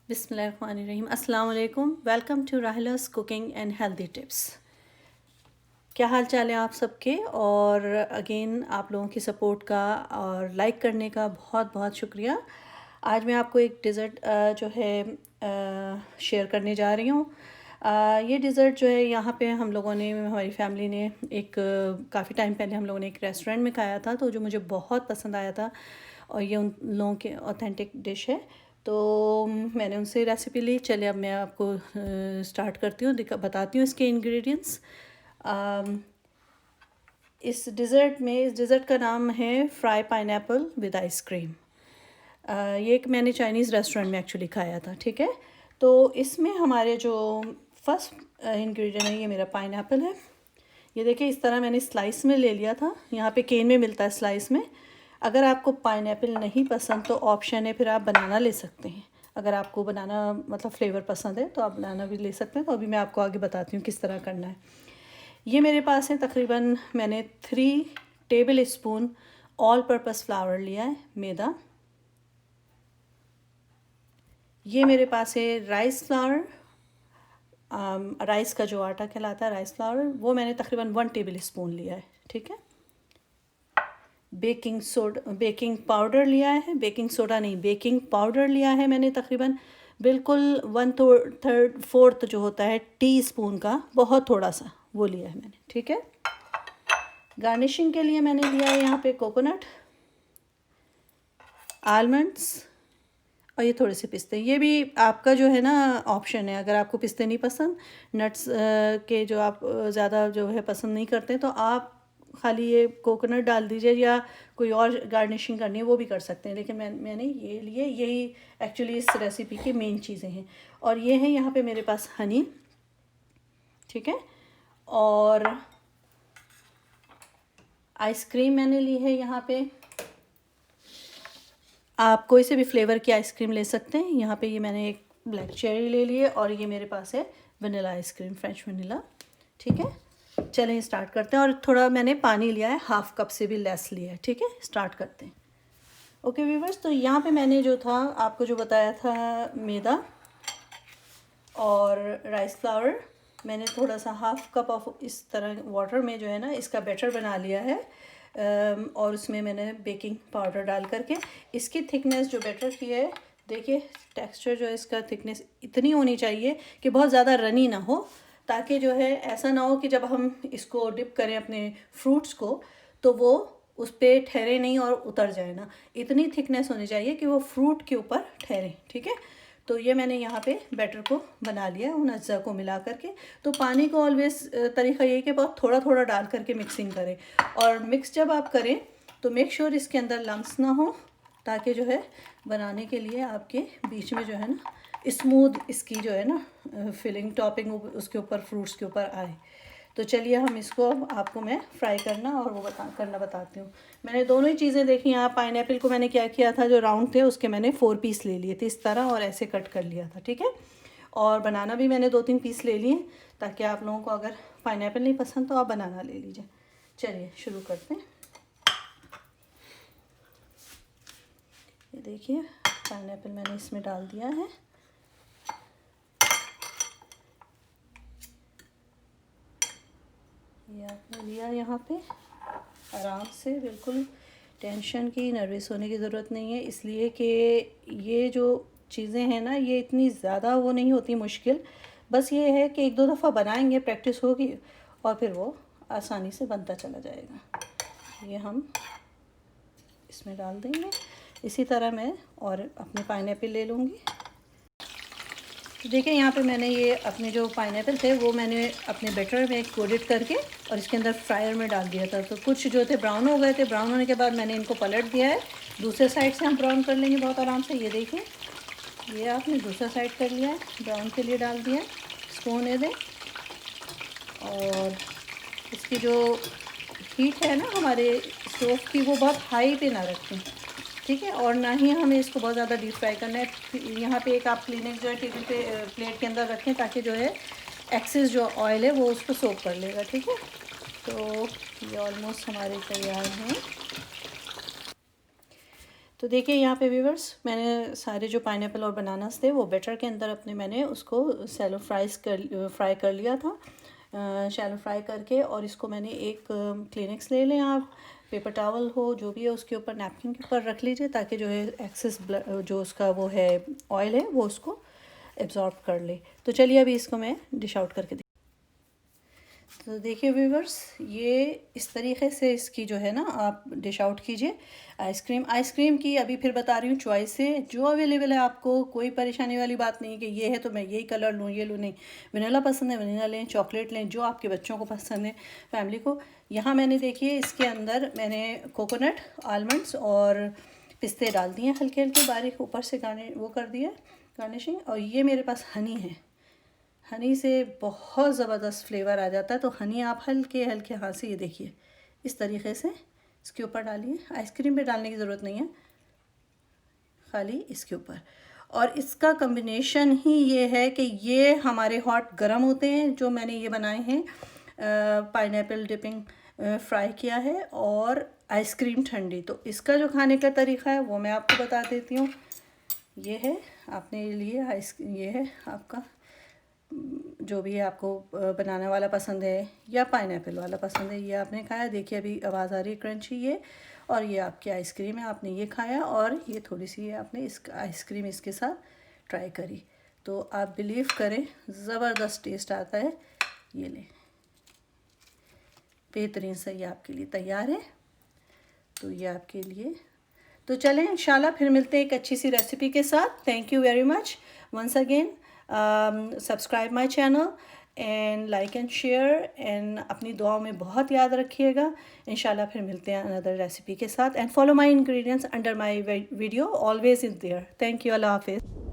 बिस्मिल्लाहिर्रहमानिर्रहीम। अस्सलाम वालेकुम। Welcome to Rahila's cooking and healthy tips. क्या हाल चाल है आप सबके? और अगेन आप लोगों की सपोर्ट का और लाइक करने का बहुत बहुत शुक्रिया। आज मैं आपको एक डिज़र्ट जो है शेयर करने जा रही हूँ। ये डिज़र्ट जो है यहाँ पे हम लोगों ने, हमारी फैमिली ने एक काफ़ी टाइम पहले हम लोगों ने एक रेस्टोरेंट में खाया था, तो जो मुझे बहुत पसंद आया था और ये उन लोगों की ऑथेंटिक डिश है। तो मैंने उनसे रेसिपी ली। चलिए अब मैं आपको स्टार्ट करती हूँ, बताती हूँ इसके इंग्रेडिएंट्स। इस डिज़र्ट का नाम है फ्राई पाइनएप्पल विद आइसक्रीम। ये एक मैंने चाइनीज़ रेस्टोरेंट में एक्चुअली खाया था, ठीक है। तो इसमें हमारे जो फर्स्ट इंग्रेडिएंट है, ये मेरा पाइनएप्पल है। ये देखिए इस तरह मैंने स्लाइस में ले लिया था। यहाँ पे केन में मिलता है स्लाइस में। अगर आपको पाइनएप्पल नहीं पसंद तो ऑप्शन है, फिर आप बनाना ले सकते हैं। अगर आपको बनाना मतलब फ्लेवर पसंद है तो आप बनाना भी ले सकते हैं। तो अभी मैं आपको आगे बताती हूँ किस तरह करना है। ये मेरे पास है तकरीबन, मैंने 3 table spoon all purpose flower लिया है, मैदा। ये मेरे पास है राइस फ्लावर, राइस का जो आटा कहलाता है राइस फ्लावर, वो मैंने तकरीबन 1 टेबल स्पून लिया है, ठीक है। बेकिंग पाउडर लिया है, बेकिंग सोडा नहीं, बेकिंग पाउडर लिया है मैंने तकरीबन बिल्कुल 1/3 जो होता है टी स्पून का, बहुत थोड़ा सा वो लिया है मैंने, ठीक है। गार्निशिंग के लिए मैंने लिया है यहाँ पे कोकोनट, आलमंड्स और ये थोड़े से पिस्ते। ये भी आपका जो है ना ऑप्शन है। अगर आपको पिस्ते नहीं पसंद, नट्स के जो आप ज़्यादा जो है पसंद नहीं करते, तो आप खाली ये कोकोनट डाल दीजिए, या कोई और गार्निशिंग करनी है वो भी कर सकते हैं। लेकिन मैंने ये लिए, यही एक्चुअली इस रेसिपी की मेन चीज़ें हैं। और ये है यहाँ पे मेरे पास हनी, ठीक है। और आइसक्रीम मैंने ली है यहाँ पे। आप कोई से भी फ्लेवर की आइसक्रीम ले सकते हैं। यहाँ पे ये मैंने एक ब्लैक चेरी ले लिए और ये मेरे पास है वनीला आइसक्रीम, फ्रेंच वनीला, ठीक है। चलें स्टार्ट करते हैं। और थोड़ा मैंने पानी लिया है, हाफ कप से भी लेस लिया है, ठीक है। स्टार्ट करते हैं। ओके व्यूवर्स, तो यहाँ पे मैंने जो था आपको जो बताया था, मैदा और राइस फ्लावर, मैंने थोड़ा सा हाफ कप ऑफ इस तरह वाटर में जो है ना इसका बैटर बना लिया है। और उसमें मैंने बेकिंग पाउडर डाल करके इसकी थिकनेस जो बैटर की है, देखिए टेक्सचर जो है इसका थिकनेस इतनी होनी चाहिए कि बहुत ज़्यादा रनी ना हो, ताकि जो है ऐसा ना हो कि जब हम इसको डिप करें अपने फ्रूट्स को तो वो उस पर ठहरे नहीं और उतर जाए ना। इतनी थिकनेस होनी चाहिए कि वो फ्रूट के ऊपर ठहरे, ठीक है। तो ये मैंने यहाँ पे बैटर को बना लिया उन अज्जा को मिला करके। तो पानी को ऑलवेज तरीका ये कि बहुत थोड़ा थोड़ा डाल करके मिक्सिंग करें। और मिक्स जब आप करें तो मेक श्योर इसके अंदर लम्स ना हो, ताकि जो है बनाने के लिए आपके बीच में जो है ना स्मूथ इसकी जो है ना फिलिंग टॉपिंग उसके ऊपर फ्रूट्स के ऊपर आए। तो चलिए हम इसको अब आपको मैं फ्राई करना और वो बताती हूँ। मैंने दोनों ही चीज़ें देखी। यहाँ पाइनएप्पल को मैंने क्या किया था, जो राउंड थे उसके मैंने 4 पीस ले लिए थे इस तरह, और ऐसे कट कर लिया था, ठीक है। और बनाना भी मैंने 2-3 पीस ले लिए, ताकि आप लोगों को अगर पाइनएप्पल नहीं पसंद तो आप बनाना ले लीजिए। चलिए शुरू करते हैं। ये देखिए पाइनएप्पल मैंने इसमें डाल दिया है। ये आपने लिया यहाँ पे आराम से, बिल्कुल टेंशन की, नर्वस होने की ज़रूरत नहीं है, इसलिए कि ये जो चीज़ें हैं ना ये इतनी ज़्यादा वो नहीं होती मुश्किल। बस ये है कि 1-2 दफ़ा बनाएंगे, प्रैक्टिस होगी और फिर वो आसानी से बनता चला जाएगा। ये हम इसमें डाल देंगे। इसी तरह मैं और अपने पाइनएप्पल ले लूँगी। तो देखिए यहाँ पे मैंने ये अपने जो पाइनएप्पल थे वो मैंने अपने बैटर में कोटेड करके और इसके अंदर फ्रायर में डाल दिया था। तो कुछ जो थे ब्राउन हो गए थे, ब्राउन होने के बाद मैंने इनको पलट दिया है। दूसरे साइड से हम ब्राउन कर लेंगे बहुत आराम से। ये देखिए ये आपने दूसरा साइड कर लिया है, ब्राउन के लिए डाल दिया है। इसको होने दें। और इसकी जो हीट है ना हमारे स्टोव की, वो बहुत हाई पे ना रखें, ठीक है। और ना ही हमें इसको बहुत ज़्यादा डीप फ्राई करना है। यहाँ पे एक आप क्लीनेक्स जो है टेबल पे प्लेट के अंदर रखें, ताकि जो है एक्सेस जो ऑयल है वो उसको सोक कर लेगा, ठीक है। तो ये ऑलमोस्ट हमारे तैयार हैं। तो तो देखिए यहाँ पे व्यूअर्स, मैंने सारे जो पाइनएप्पल और बनानास थे वो बैटर के अंदर अपने मैंने उसको शैलो फ्राई कर लिया था, शैलो फ्राई करके। और इसको मैंने एक क्लिनिक्स ले लें आप, पेपर टॉवल हो जो भी है उसके ऊपर, नैपकिन के ऊपर रख लीजिए ताकि जो है एक्सेस जो उसका वो है ऑयल है वो उसको एब्जॉर्ब कर ले। तो चलिए अभी इसको मैं डिश आउट करके। तो देखिए व्यूवर्स, ये इस तरीके से इसकी जो है ना आप डिश आउट कीजिए। आइसक्रीम की अभी फिर बता रही हूँ चॉइस है जो अवेलेबल है, आपको कोई परेशानी वाली बात नहीं कि ये है तो मैं यही कलर लूँ ये लूँ, नहीं। वनीला पसंद है वनीला लें, चॉकलेट लें, जो आपके बच्चों को पसंद है, फैमिली को। यहाँ मैंने देखिए इसके अंदर मैंने कोकोनट, आलमंड्स और पिस्ते डाल दिए हल्के हल्के बारीक, ऊपर से वो कर दिया गार्निशिंग। और ये मेरे पास हनी है, हनी से बहुत ज़बरदस्त फ्लेवर आ जाता है। तो हनी आप हल्के हल्के हाथ से ये देखिए इस तरीके से इसके ऊपर डालिए। आइसक्रीम पे डालने की ज़रूरत नहीं है, खाली इसके ऊपर। और इसका कम्बिनेशन ही ये है कि ये हमारे हॉट गरम होते हैं जो मैंने ये बनाए हैं, पाइनएप्पल डिपिंग फ्राई किया है, और आइसक्रीम ठंडी। तो इसका जो खाने का तरीका है वो मैं आपको बता देती हूँ। ये है आपने लिए ये है आपका जो भी आपको बनाना वाला पसंद है या पाइनएप्पल वाला पसंद है, ये आपने खाया। देखिए अभी आवाज़ आ रही है क्रंची ये। और ये आपकी आइसक्रीम है, आपने ये खाया, और ये थोड़ी सी आपने इस आइसक्रीम इसके साथ ट्राई करी। तो आप बिलीव करें ज़बरदस्त टेस्ट आता है। ये लें, बेहतरीन से ये आपके लिए तैयार है। तो ये आपके लिए, तो चलें इंशाल्लाह फिर मिलते हैं एक अच्छी सी रेसिपी के साथ। Thank you very much once again. Subscribe my channel and like and share, and अपनी दुआओं में बहुत याद रखिएगा। इंशाल्लाह फिर मिलते हैं अनदर रेसिपी के साथ। And follow my ingredients under my video, always is there. Thank you, अल्लाह हाफिज़।